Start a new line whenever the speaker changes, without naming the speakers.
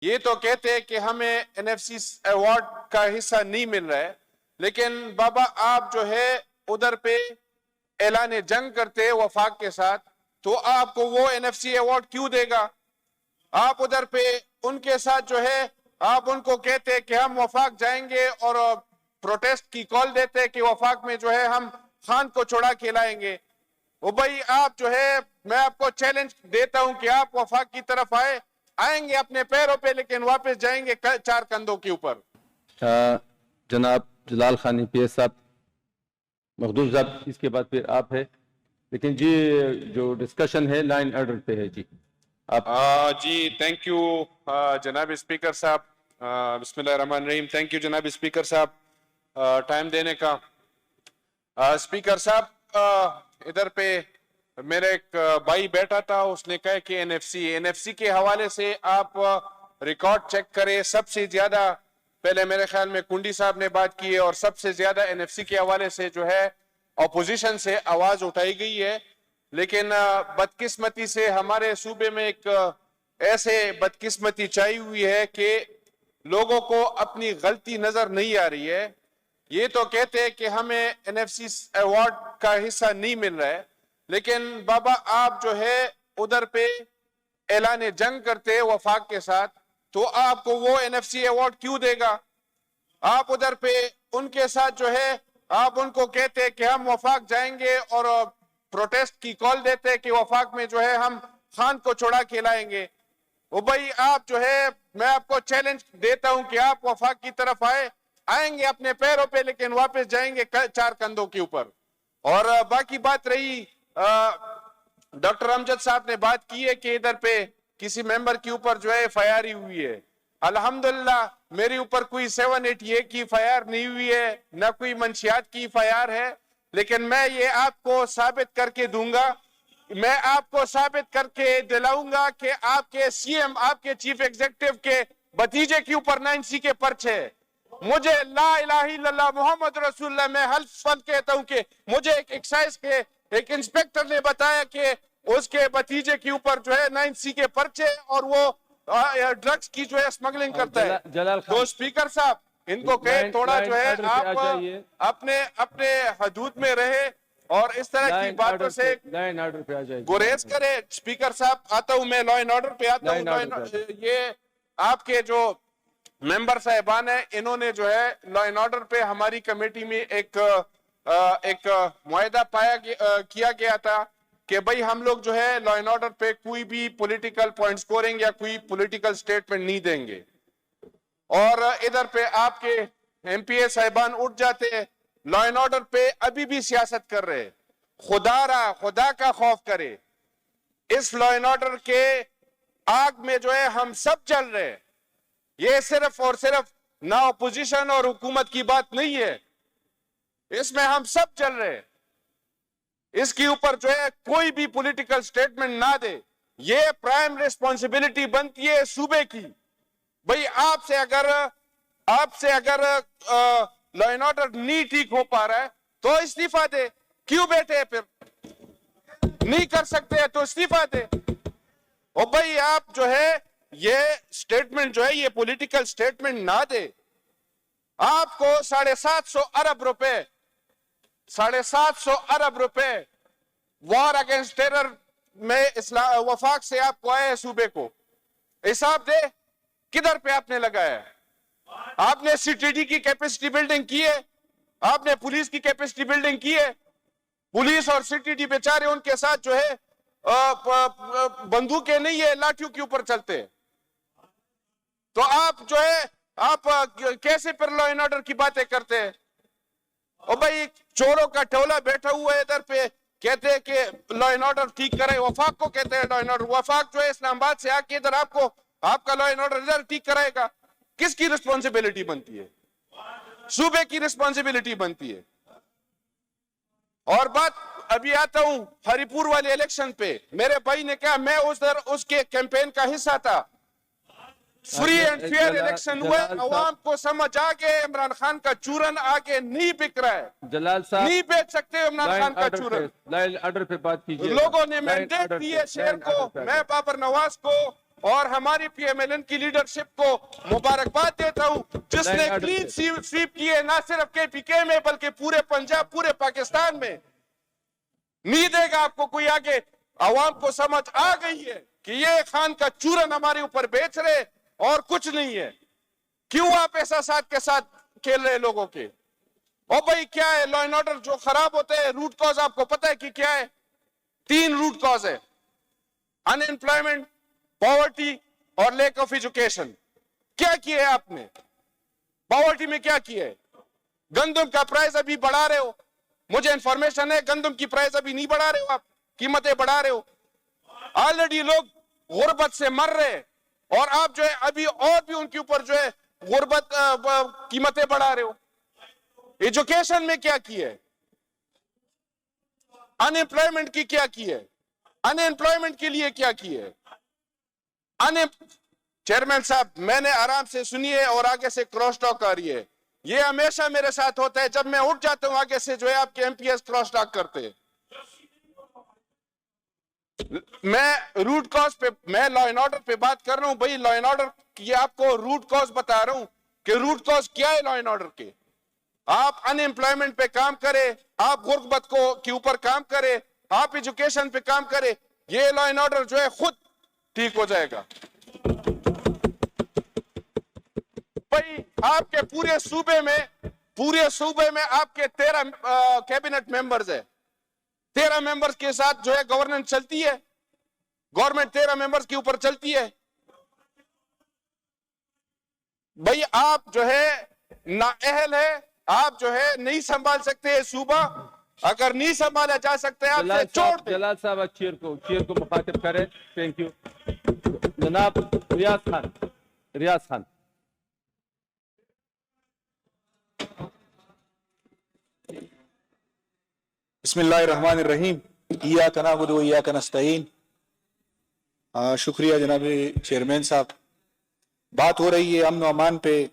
یہ تو کہتے ہیں کہ ہمیں NFC ایوارڈ کا حصہ نہیں مل رہا ہے، لیکن بابا آپ جو ہے ادھر پہ اعلان جنگ کرتے وفاق کے ساتھ، تو آپ کو وہ NFC ایوارڈ کیوں دے گا؟ آپ ادھر پہ ان کے ساتھ جو ہے آپ ان کو کہتے کہ ہم وفاق جائیں گے اور پروٹیسٹ کی کال دیتے کہ وفاق میں جو ہے ہم خان کو چھوڑا کے لائیں گے۔ وہ بھائی آپ جو ہے میں آپ کو چیلنج دیتا ہوں کہ آپ وفاق کی طرف آئیں گے اپنے پیروں پہ، لیکن واپس جائیں گے چار کندھوں کے اوپر۔
جناب جلال خانی پی ایس صاحب، مخدوم صاحب، اس کے بعد پھر آپ ہے، لیکن جی جو ڈسکشن ہے لائن آرڈر پہ ہے جی آپ۔
جی تھینک یو جناب اسپیکر صاحب، بسم اللہ الرحمن الرحیم۔ تھینک یو جناب اسپیکر صاحب ٹائم دینے کا۔ اسپیکر صاحب ادھر پہ میرے ایک بھائی بیٹھا تھا، اس نے کہا کہ NFC کے حوالے سے آپ ریکارڈ چیک کریں۔ سب سے زیادہ پہلے میرے خیال میں کنڈی صاحب نے بات کی ہے، اور سب سے زیادہ NFC کے حوالے سے جو ہے اپوزیشن سے آواز اٹھائی گئی ہے، لیکن بدقسمتی سے ہمارے صوبے میں ایک ایسے بدقسمتی چھائی ہوئی ہے کہ لوگوں کو اپنی غلطی نظر نہیں آ رہی ہے۔ یہ تو کہتے ہیں کہ ہمیں NFC ایوارڈ کا حصہ نہیں مل رہا ہے، لیکن بابا آپ جو ہے ادھر پہ اعلان جنگ کرتے وفاق کے ساتھ، تو آپ کو وہ NFC ایوارڈ کیوں دے گا؟ آپ ادھر پہ ان کے ساتھ جو ہے آپ ان کو کہتے کہ ہم وفاق جائیں گے اور پروٹیسٹ کی کال دیتے کہ وفاق میں جو ہے ہم خان کو چھوڑا کے لائیں گے۔ وہ بھائی آپ جو ہے میں آپ کو چیلنج دیتا ہوں کہ آپ وفاق کی طرف آئیں گے اپنے پیروں پہ، لیکن واپس جائیں گے چار کندھوں کے اوپر۔ اور باقی بات رہی ڈاکٹر امجد صاحب نے بات کی ہے کہ ادھر پہ کسی ممبر کے اوپر جو ہے FIR ہوئی ہے۔ الحمدللہ میرے اوپر کوئی 788 کی FIR نہیں ہوئی ہے، نہ کوئی منشیات کی FIR ہے، لیکن میں یہ آپ کو ثابت کر کے دوں گا، میں آپ کو ثابت کر کے دلاؤں گا کہ آپ کے CM، آپ کے چیف ایگزیکٹو کے بھتیجے کے اوپر 9C کے پرچے ہے۔ مجھے لا الہ الا اللہ محمد رسول اللہ، میں حلف کہتا ہوں کہ مجھے ایک ایکسائز کے ایک انسپیکٹر نے بتایا کہ اس کے بھتیجے کے اوپر جو ہے 9C کے پرچے اور وہ ڈرگز کی جو ہے سمگلنگ کرتا ہے۔ تو اسپیکر صاحب ان کو کہے تھوڑا جو ہے آپ اپنے حدود میں رہے اور اس طرح کی باتوں سے گریز کرے۔ اسپیکر صاحب آتا ہوں میں، لا اینڈ آرڈر پہ آتا ہوں۔ یہ آپ کے جو ممبر صاحبان ہیں، انہوں نے جو ہے لا اینڈ آرڈر پہ ہماری کمیٹی میں ایک معاہدہ کیا گیا تھا کہ بھئی ہم لوگ جو ہے لا اینڈ آرڈر پہ کوئی بھی پولیٹیکل پوائنٹ سکورنگ یا کوئی پولیٹیکل سٹیٹمنٹ نہیں دیں گے۔ اور ادھر پہ آپ کے MPA صاحبان اٹھ جاتے ہیں، لا اینڈ آرڈر پہ ابھی بھی سیاست کر رہے۔ خدا کا خوف کرے، اس لا اینڈ آرڈر کے آگ میں جو ہے ہم سب جل رہے۔ یہ صرف اور صرف نہ اپوزیشن اور حکومت کی بات نہیں ہے، اس میں ہم سب چل رہے۔ اس کے اوپر جو ہے کوئی بھی پولیٹیکل سٹیٹمنٹ نہ دے، یہ پرائم ریسپانسبلٹی بنتی ہے صوبے کی۔ بھئی آپ سے اگر لا اینڈ آرڈر نہیں ٹھیک ہو پا رہا ہے تو استعفیٰ دے، کیوں بیٹھے پھر؟ نہیں کر سکتے تو استعفیٰ دے۔ اور بھئی آپ جو ہے یہ سٹیٹمنٹ جو ہے یہ پولیٹیکل سٹیٹمنٹ نہ دے۔ آپ کو 750 ارب روپے وار اگینسٹ ٹیرر میں وفاق سے آپ کو آئے صوبے کو، حساب دے کدھر پہ آپ نے لگایا ہے؟ آپ نے CTD کی کیپیسٹی بلڈنگ کی ہے، آپ نے پولیس کی کیپیسٹی بلڈنگ کی ہے۔ پولیس اور CTD بیچارے ان کے ساتھ جو ہے بندوقیں نہیں ہے، لاٹھیوں کے اوپر چلتے۔ تو آپ جو ہے آپ کیسے پھر لا اینڈ آرڈر کی باتیں کرتے ہیں؟ اور بھائی چوروں کا ٹولہ بیٹھا ہوا ہے ادھر پہ، کہتے ہیں کہ لا اینڈ آرڈر ٹھیک کرے، وفاق کو کہتے ہیں لا اینڈ آرڈر، وفاق جو ہے اسلام آباد سے آ کے ادھر آپ کا لا اینڈ آرڈر ادھر ٹھیک کرائے گا۔ کس کی رسپانسبلٹی بنتی ہے؟ صوبے کی رسپانسبلٹی بنتی ہے۔ اور بات ابھی آتا ہوں ہری پور والے الیکشن پہ، میرے بھائی نے کہا میں اس کے کیمپین کا حصہ تھا۔ فری اینڈ فیئر الیکشن ہوئے، عوام کو سمجھ آگے عمران خان کا چورن آگے نہیں بک رہا ہے،
جلال صاحب
نہیں بیچ سکتے عمران خان کا چورن۔
لائن آرڈر پہ بات کیجئے۔
لوگوں نے مینڈیٹ دی ہے شہر کو، میں بابر نواز کو اور ہماری پی ایم ایل این کی لیڈرشپ کو مبارکباد دیتا ہوں جس نے
Line order
کلین
پہ.
سویپ کی ہے نہ صرف کے پی کے میں بلکہ پورے پنجاب پورے پاکستان میں. نہیں دے گا آپ کو کوئی آگے. عوام کو سمجھ آ گئی ہے کہ یہ خان کا چورن ہمارے اوپر بیچ رہے اور کچھ نہیں ہے. کیوں آپ احساسات کے ساتھ کھیل رہے لوگوں کے؟ اور بھائی کیا ہے لا اینڈ آرڈر جو خراب ہوتے ہیں روٹ کاز آپ کو پتہ ہے کہ کیا ہے؟ 3 روٹ کاز ہے: ان امپلائمنٹ، پاورٹی اور لیک آف ایجوکیشن. کیا کیا ہے آپ نے؟ پاورٹی میں کیا کیا ہے؟ گندم کا پرائز ابھی بڑھا رہے ہو. مجھے انفارمیشن ہے گندم کی پرائز ابھی نہیں بڑھا رہے ہو، آپ قیمتیں بڑھا رہے ہو. آلریڈی لوگ غربت سے مر رہے ہیں اور آپ جو ہے ابھی اور بھی ان کے اوپر جو ہے غربت قیمتیں بڑھا رہے ہو. ایجوکیشن میں کیا کی ہے؟ ان امپلائمنٹ کی کیا کی ہے؟ ان امپلائمنٹ کے لیے کیا کی ہے؟ چیئرمین صاحب میں نے آرام سے سنی ہے اور آگے سے کراس ٹاک آ رہی ہے. یہ ہمیشہ میرے ساتھ ہوتا ہے جب میں اٹھ جاتا ہوں آگے سے جو ہے آپ کے M P S cross talk کرتے ہیں. میں روٹ کاز پہ میں لا اینڈ آرڈر پہ بات کر رہا ہوں. بھائی لا اینڈ آرڈر یہ آپ کو روٹ کاز بتا رہا ہوں کہ روٹ کاز کیا ہے لا اینڈ آرڈر کے. آپ ان امپلائمنٹ پہ کام کرے، آپ غربت کے اوپر کام کرے، آپ ایجوکیشن پہ کام کرے، یہ لا اینڈ آرڈر جو ہے خود ٹھیک ہو جائے گا. بھائی آپ کے پورے صوبے میں آپ کے 13 کیبنٹ ممبرز ہیں. 13 ممبرز کے ساتھ جو ہے گورننس چلتی ہے. گورنمنٹ 13 ممبرز کے اوپر چلتی ہے. بھئی آپ جو ہے نااہل ہے، آپ جو ہے نہیں سنبھال سکتے صوبہ. اگر نہیں سنبھالا جا سکتا ہے آپ سے چھوڑ دیں.
جلال صاحب چیئر کو مخاطب کریں. Thank you. جناب ریاض خان.
بسم اللہ الرحمن الرحیم. ایاک نعبد و ایاک نستعین. شکریہ جناب چیئرمین صاحب. بات ہو رہی ہے امن و امان پہ.